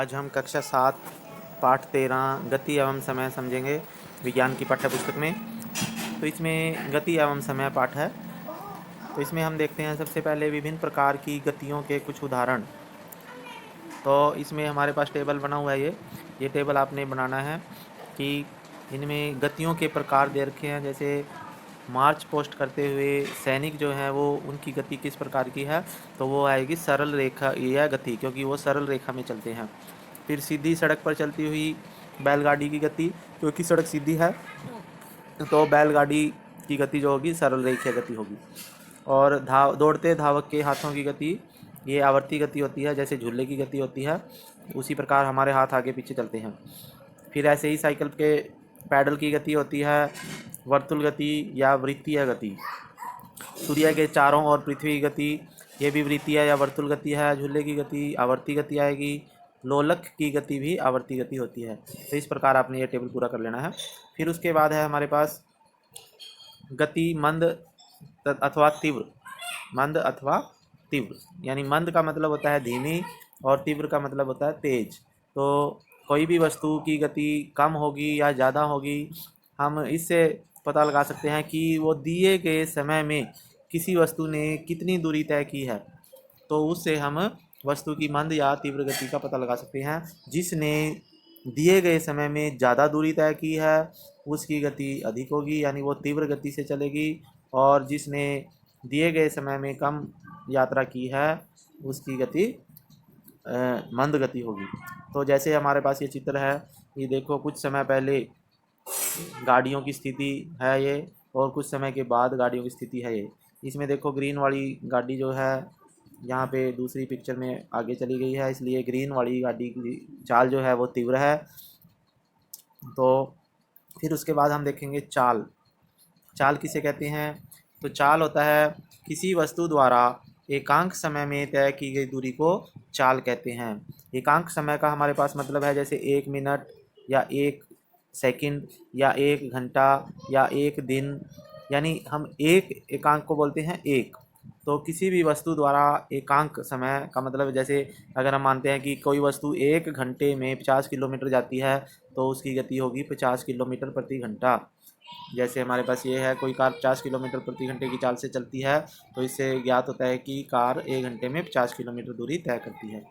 आज हम कक्षा 7 पाठ 13 गति एवं समय समझेंगे विज्ञान की पाठ्य पुस्तक में। तो इसमें गति एवं समय पाठ है। तो इसमें हम देखते हैं सबसे पहले विभिन्न प्रकार की गतियों के कुछ उदाहरण। तो इसमें हमारे पास टेबल बना हुआ है। ये टेबल आपने बनाना है कि इनमें गतियों के प्रकार दे रखे हैं। जैसे मार्च पोस्ट करते हुए सैनिक जो हैं वो उनकी गति किस प्रकार की है, तो वो आएगी सरल रेखा यह गति, क्योंकि वो सरल रेखा में चलते हैं। फिर सीधी सड़क पर चलती हुई बैलगाड़ी की गति, क्योंकि सड़क सीधी है तो बैलगाड़ी की गति जो होगी सरल रेखीय गति होगी। और दौड़ते धावक के हाथों की गति ये आवर्ती गति होती है, जैसे झूले की गति होती है उसी प्रकार हमारे हाथ आगे पीछे चलते हैं। फिर ऐसे ही साइकिल के पैडल की गति होती है वर्तुल गति या वृत्तीय गति। सूर्य के चारों ओर पृथ्वी की गति ये भी वृत्तीय या वर्तुल गति है। झूले की गति आवर्ती गति आएगी। लोलक की गति भी आवर्ती गति होती है। तो इस प्रकार आपने ये टेबल पूरा कर लेना है। फिर उसके बाद है हमारे पास गति मंद अथवा तीव्र। मंद अथवा तीव्र, यानी मंद का मतलब होता है धीमी और तीव्र का मतलब होता है तेज। तो कोई भी वस्तु की गति कम होगी या ज़्यादा होगी, हम इससे पता लगा सकते हैं कि वो दिए गए समय में किसी वस्तु ने कितनी दूरी तय की है। तो उससे हम वस्तु की मंद या तीव्र गति का पता लगा सकते हैं। जिसने दिए गए समय में ज़्यादा दूरी तय की है उसकी गति अधिक होगी, यानी वो तीव्र गति से चलेगी। और जिसने दिए गए समय में कम यात्रा की है उसकी गति मंद गति होगी। तो जैसे हमारे पास ये चित्र है, ये देखो कुछ समय पहले गाड़ियों की स्थिति है ये, और कुछ समय के बाद गाड़ियों की स्थिति है ये। इसमें देखो ग्रीन वाली गाड़ी जो है यहाँ पे दूसरी पिक्चर में आगे चली गई है, इसलिए ग्रीन वाली गाड़ी की चाल जो है वो तीव्र है। तो फिर उसके बाद हम देखेंगे चाल। चाल किसे कहते हैं? तो चाल होता है किसी वस्तु द्वारा एकांक समय में तय की गई दूरी को चाल कहते हैं। एकांक समय का हमारे पास मतलब है जैसे 1 मिनट या 1 सेकंड या 1 घंटा या 1 दिन, यानी हम एक एकांक को बोलते हैं एक। तो किसी भी वस्तु द्वारा एकांक समय का मतलब जैसे अगर हम मानते हैं कि कोई वस्तु 1 घंटे में 50 किलोमीटर जाती है तो उसकी गति होगी 50 किलोमीटर प्रति घंटा। जैसे हमारे पास ये है, कोई कार 50 किलोमीटर प्रति घंटे की चाल से चलती है तो इससे ज्ञात होता है कि कार 1 घंटे में 50 किलोमीटर दूरी तय करती है।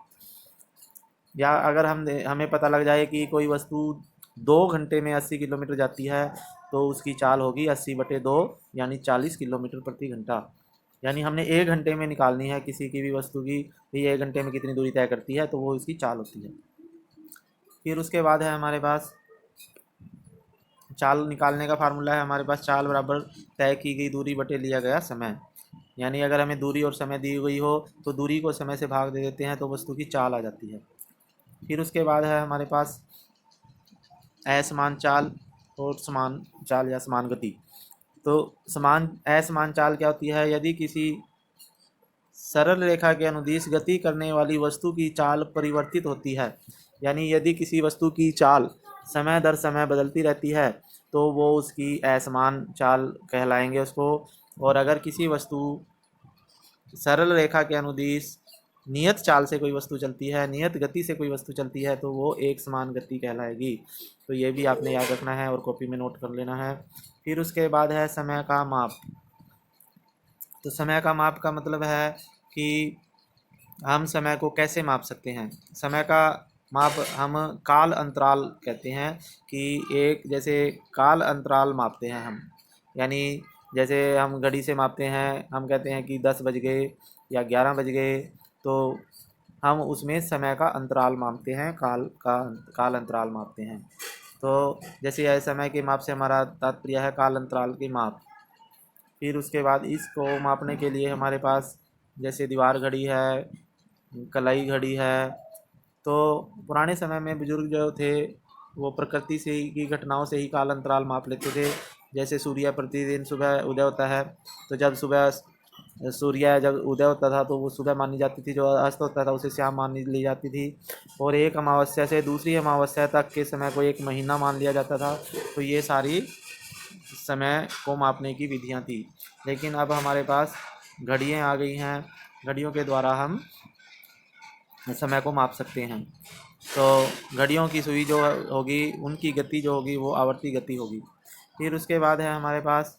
या अगर हमें पता लग जाए कि कोई वस्तु 2 घंटे में 80 किलोमीटर जाती है तो उसकी चाल होगी 80/2 यानी 40 किलोमीटर प्रति घंटा। यानी हमने 1 घंटे में निकालनी है किसी की भी वस्तु की ये 1 घंटे में कितनी दूरी तय करती है, तो वो इसकी चाल होती है। फिर उसके बाद है हमारे पास चाल निकालने का फार्मूला है हमारे पास, चाल बराबर तय की गई दूरी बटे लिया गया समय। यानी अगर हमें दूरी और समय दी गई हो तो दूरी को समय से भाग दे देते हैं तो वस्तु की चाल आ जाती है। फिर उसके बाद है हमारे पास असमान चाल और समान चाल या समान गति। तो असमान चाल क्या होती है? यदि किसी सरल रेखा के अनुदिश गति करने वाली वस्तु की चाल परिवर्तित होती है, यानी यदि किसी वस्तु की चाल समय दर समय बदलती रहती है तो वो उसकी असमान चाल कहलाएंगे उसको। और अगर किसी वस्तु सरल रेखा के अनुदिश नियत चाल से कोई वस्तु चलती है, नियत गति से कोई वस्तु चलती है, तो वो एक समान गति कहलाएगी। तो ये भी आपने याद रखना है और कॉपी में नोट कर लेना है। फिर उसके बाद है समय का माप। तो समय का माप का मतलब है कि हम समय को कैसे माप सकते हैं। समय का माप हम काल अंतराल कहते हैं कि एक जैसे काल अंतराल मापते हैं हम, यानी जैसे हम घड़ी से मापते हैं, हम कहते हैं कि 10 बज गए या 11 बज गए, तो हम उसमें समय का अंतराल मापते हैं, काल अंतराल मापते हैं। तो जैसे यह समय के माप से हमारा तात्पर्य है काल अंतराल के माप। फिर उसके बाद इसको मापने के लिए हमारे पास जैसे दीवार घड़ी है, कलाई घड़ी है। तो पुराने समय में बुजुर्ग जो थे वो प्रकृति से ही की घटनाओं से ही काल अंतराल माप लेते थे। जैसे सूर्य प्रतिदिन सुबह उदय होता है, तो जब सुबह सूर्य जब उदय होता था तो वो सुबह मानी जाती थी, जो अस्त होता था उसे शाम मान ली जाती थी। और एक अमावस्या से दूसरी अमावस्या तक के समय को 1 महीना मान लिया जाता था। तो ये सारी समय को मापने की विधियाँ थी। लेकिन अब हमारे पास घड़ियाँ आ गई हैं, घड़ियों के द्वारा हम समय को माप सकते हैं। तो घड़ियों की सुई जो होगी उनकी गति जो होगी वो आवर्ती गति होगी। फिर उसके बाद है हमारे पास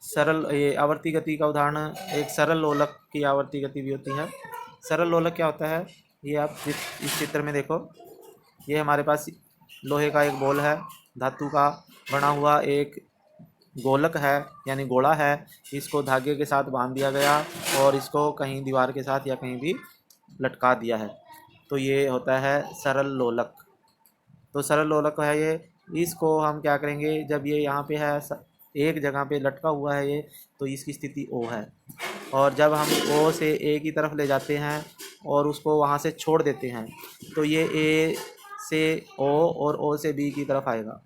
सरल, ये आवर्ती गति का उदाहरण, एक सरल लोलक की आवर्ती गति भी होती है। सरल लोलक क्या होता है, ये आप इस चित्र में देखो, ये हमारे पास लोहे का एक बॉल है, धातु का बना हुआ एक गोलक है यानी गोला है, इसको धागे के साथ बांध दिया गया और इसको कहीं दीवार के साथ या कहीं भी लटका दिया है, तो ये होता है सरल लोलक। तो सरल लोलक है ये, इसको हम क्या करेंगे, जब ये यहाँ पे है एक जगह पे लटका हुआ है ये, तो इसकी स्थिति ओ है, और जब हम ओ से ए की तरफ ले जाते हैं और उसको वहाँ से छोड़ देते हैं तो ये ए से ओ और ओ से बी की तरफ आएगा,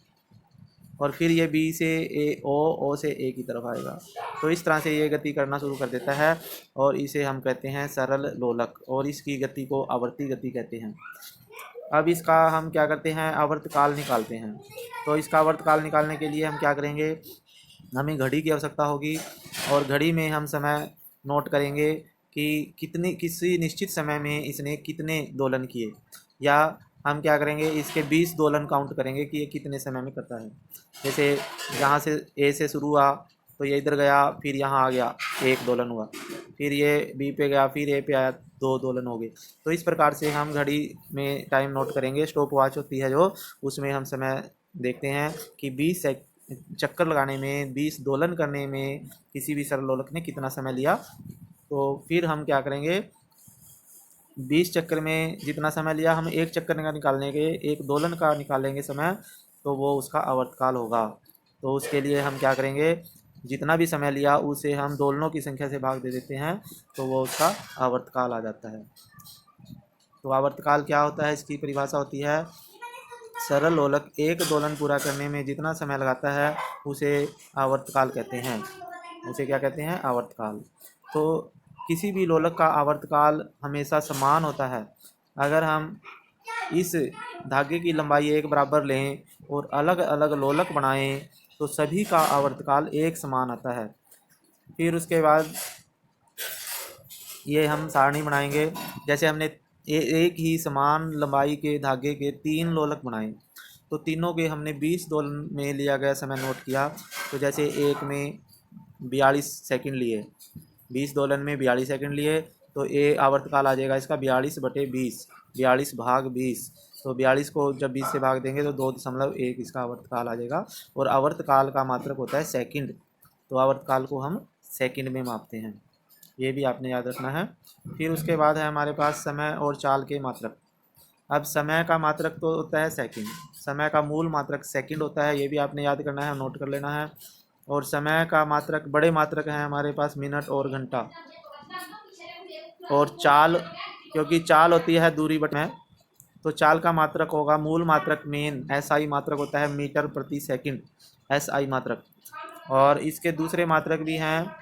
और फिर ये बी से ए ओ से ए की तरफ आएगा। तो इस तरह से ये गति करना शुरू कर देता है और इसे हम कहते हैं सरल लोलक, और इसकी गति को आवर्ती गति कहते हैं। अब इसका हम क्या करते हैं, आवर्तकाल निकालते हैं। तो इसका आवर्तकाल निकालने के लिए हम क्या करेंगे, हमें घड़ी की आवश्यकता होगी, और घड़ी में हम समय नोट करेंगे कि किसी निश्चित समय में इसने कितने दोलन किए, या हम क्या करेंगे, इसके 20 दोलन काउंट करेंगे कि ये कितने समय में करता है। जैसे यहाँ से ए से शुरू हुआ तो ये इधर गया, फिर यहाँ आ गया, एक दोलन हुआ, फिर ये बी पे गया, फिर ए पे आया, 2 दोलन हो गए। तो इस प्रकार से हम घड़ी में टाइम नोट करेंगे। स्टॉप वॉच होती है जो, उसमें हम समय देखते हैं कि 20 चक्कर लगाने में, 20 दोलन करने में किसी भी सरल लोलक ने कितना समय लिया। तो फिर हम क्या करेंगे, 20 चक्कर में जितना समय लिया, हम एक चक्कर का निकालने के, एक दोलन का निकालेंगे समय, तो वो उसका आवर्तकाल होगा। तो उसके लिए हम क्या करेंगे, जितना भी समय लिया उसे हम दोलनों की संख्या से भाग दे देते हैं, तो वो उसका आवर्तकाल आ जाता है। तो आवर्तकाल क्या होता है, इसकी परिभाषा होती है, सरल लोलक एक दोलन पूरा करने में जितना समय लगाता है उसे आवर्तकाल कहते हैं। उसे क्या कहते हैं, आवर्तकाल। तो किसी भी लोलक का आवर्तकाल हमेशा समान होता है। अगर हम इस धागे की लंबाई एक बराबर लें और अलग अलग लोलक बनाएं तो सभी का आवर्तकाल एक समान आता है। फिर उसके बाद ये हम सारणी बनाएंगे। जैसे हमने एक ही समान लंबाई के धागे के 3 लोलक बनाए, तो तीनों के हमने 20 दोलन में लिया गया समय नोट किया। तो जैसे एक में 42 सेकंड लिए, 20 दोलन में 42 सेकंड लिए, तो ये आवर्तकाल आ जाएगा इसका 42/20, 42 भाग 20। तो 42 को जब 20 से भाग देंगे तो 2.1 इसका आवर्तकाल आ जाएगा। और आवर्तकाल का मात्रक होता है सेकंड, तो आवर्तकाल को हम सेकंड में मापते हैं, ये भी आपने याद रखना है। फिर उसके बाद है हमारे पास समय और चाल के मात्रक। अब समय का मात्रक तो होता है सेकंड, समय का मूल मात्रक सेकंड होता है, ये भी आपने याद करना है, नोट कर लेना है। और समय का मात्रक, बड़े मात्रक हैं हमारे पास मिनट और घंटा। और चाल, क्योंकि चाल होती है दूरी बट में, तो चाल का मात्रक होगा, मूल मात्रक मेन SI मात्रक होता है मीटर प्रति सेकंड, SI मात्रक। और इसके दूसरे मात्रक भी हैं,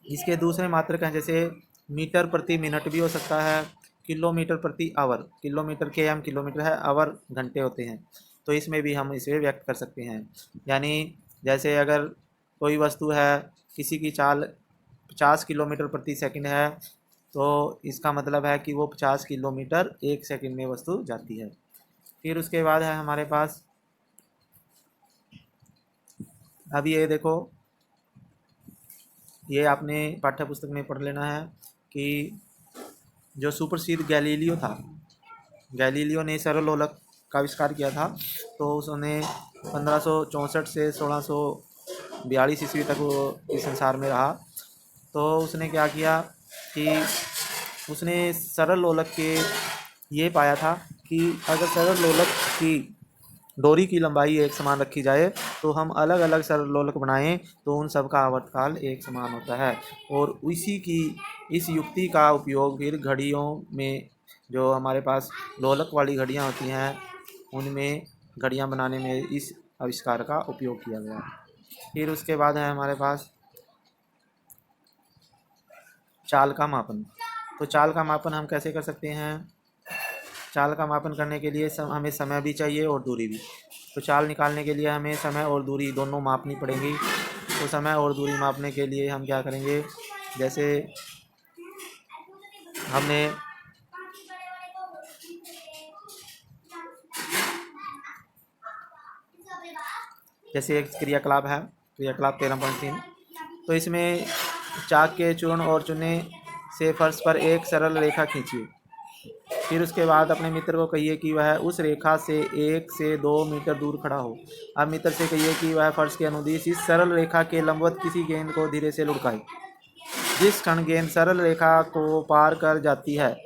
इसके दूसरे मात्रक हैं जैसे मीटर प्रति मिनट भी हो सकता है, किलोमीटर प्रति आवर, किलोमीटर km किलोमीटर है, आवर घंटे होते हैं, तो इसमें भी हम इसे व्यक्त कर सकते हैं। यानी जैसे अगर कोई वस्तु है, किसी की चाल 50 किलोमीटर प्रति सेकंड है, तो इसका मतलब है कि वो 50 किलोमीटर 1 सेकंड में वस्तु जाती है। फिर उसके बाद है हमारे पास, अब ये देखो, ये आपने पाठ्य पुस्तक में पढ़ लेना है कि जो सुप्रसिद्ध गैलीलियो था, गैलीलियो ने सरल लोलक का आविष्कार किया था। तो उसने 1564 से 1642 ईस्वी तक वो इस संसार में रहा। तो उसने क्या किया कि उसने सरल लोलक के ये पाया था कि अगर सरल लोलक की डोरी की लंबाई एक समान रखी जाए तो हम अलग अलग सरल लोलक बनाएं तो उन सब का आवर्तकाल एक समान होता है। और इस युक्ति का उपयोग फिर घड़ियों में, जो हमारे पास लोलक वाली घड़ियां होती हैं, उनमें घड़ियां बनाने में इस आविष्कार का उपयोग किया गया। फिर उसके बाद है हमारे पास चाल का मापन। तो चाल का मापन हम कैसे कर सकते हैं, चाल का मापन करने के लिए हमें समय भी चाहिए और दूरी भी। तो चाल निकालने के लिए हमें समय और दूरी दोनों मापनी पड़ेंगी। तो समय और दूरी मापने के लिए हम क्या करेंगे, जैसे हमने जैसे एक क्रियाकलाप है, क्रियाकलाप 13.3। तो इसमें चाक के चूर्ण और चूने से फर्श पर एक सरल रेखा खींचिए। फिर उसके बाद अपने मित्र को कहिए कि वह उस रेखा से 1 से 2 मीटर दूर खड़ा हो। अब मित्र से कहिए कि वह फर्श के अनुदिश इस सरल रेखा के लंबवत किसी गेंद को धीरे से लुढ़काए। जिस क्षण गेंद सरल रेखा को पार कर जाती है,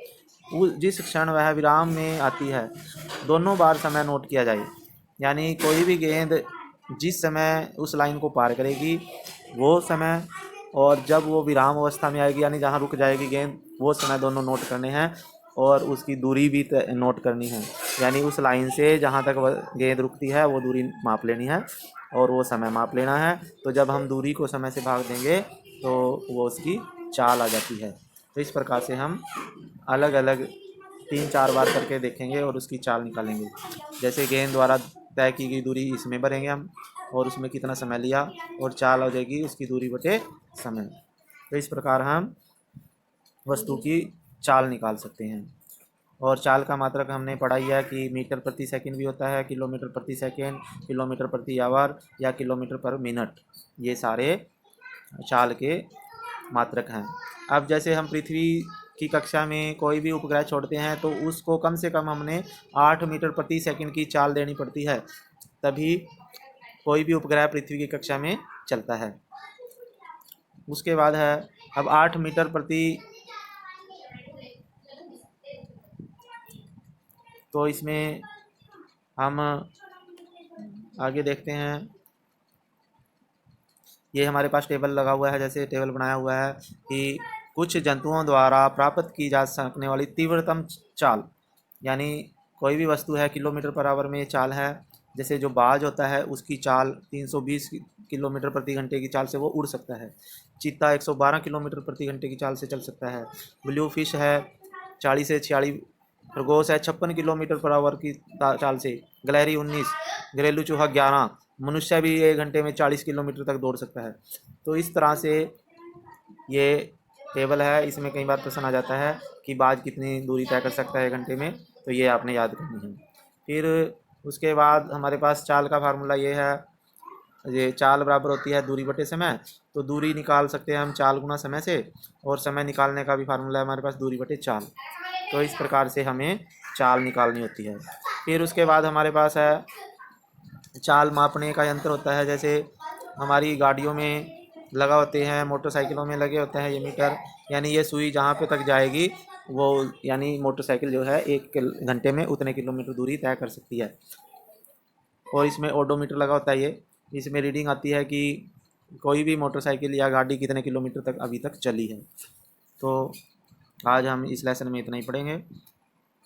जिस क्षण वह विराम में आती है, दोनों बार समय नोट किया जाए। यानी कोई भी गेंद जिस समय उस लाइन को पार करेगी वो समय, और जब वो विराम अवस्था में आएगी यानी जहाँ रुक जाएगी गेंद, वो समय दोनों नोट करने हैं। और उसकी दूरी भी नोट करनी है, यानी उस लाइन से जहाँ तक गेंद रुकती है वो दूरी माप लेनी है और वो समय माप लेना है। तो जब हम दूरी को समय से भाग देंगे तो वो उसकी चाल आ जाती है। तो इस प्रकार से हम अलग अलग 3-4 बार करके देखेंगे और उसकी चाल निकालेंगे। जैसे गेंद द्वारा तय की गई दूरी इसमें भरेंगे हम, और उसमें कितना समय लिया, और चाल हो जाएगी उसकी दूरी बटे समय। तो इस प्रकार हम वस्तु की चाल निकाल सकते हैं। और चाल का मात्रक हमने पढ़ा ही है कि मीटर प्रति सेकंड भी होता है, किलोमीटर प्रति सेकंड, किलोमीटर प्रति आवर या किलोमीटर पर मिनट, ये सारे चाल के मात्रक हैं। अब जैसे हम पृथ्वी की कक्षा में कोई भी उपग्रह छोड़ते हैं तो उसको कम से कम हमने 8 मीटर प्रति सेकंड की चाल देनी पड़ती है, तभी कोई भी उपग्रह पृथ्वी की कक्षा में चलता है। उसके बाद है अब 8 मीटर प्रति, तो इसमें हम आगे देखते हैं। ये हमारे पास टेबल लगा हुआ है, जैसे टेबल बनाया हुआ है कि कुछ जंतुओं द्वारा प्राप्त की जा सकने वाली तीव्रतम चाल, यानी कोई भी वस्तु है किलोमीटर पर आवर में चाल है। जैसे जो बाज होता है उसकी चाल 320 किलोमीटर प्रति घंटे की चाल से वो उड़ सकता है। चीता 112 किलोमीटर प्रति घंटे की चाल से चल सकता है। ब्लू फिश है 40 से 46, खरगोश है 56 किलोमीटर पर आवर की चाल से, गिलहरी 19, घरेलू चूहा 11, मनुष्य भी 1 घंटे में 40 किलोमीटर तक दौड़ सकता है। तो इस तरह से ये टेबल है, इसमें कई बार प्रश्न आ जाता है कि बाज कितनी दूरी तय कर सकता है 1 घंटे में, तो ये आपने याद करनी है। फिर उसके बाद हमारे पास चाल का फार्मूला ये है, ये चाल बराबर होती है दूरी बटे समय। तो दूरी निकाल सकते हैं हम चाल गुना समय से, और समय निकालने का भी फार्मूला है हमारे पास दूरी बटे चाल। तो इस प्रकार से हमें चाल निकालनी होती है। फिर उसके बाद हमारे पास है चाल मापने का यंत्र होता है। जैसे हमारी गाड़ियों में लगा होते हैं, मोटरसाइकिलों में लगे होते हैं ये मीटर, यानी ये सुई जहाँ पे तक जाएगी वो, यानी मोटरसाइकिल जो है 1 घंटे में उतने किलोमीटर दूरी तय कर सकती है। और इसमें ओडोमीटर लगा होता है ये, इसमें रीडिंग आती है कि कोई भी मोटरसाइकिल या गाड़ी कितने किलोमीटर तक अभी तक चली है। तो आज हम इस लेसन में इतना ही पढ़ेंगे,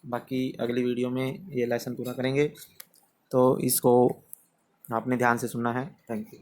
बाकी अगली वीडियो में ये लेसन पूरा करेंगे। तो इसको आपने ध्यान से सुनना है। Thank you.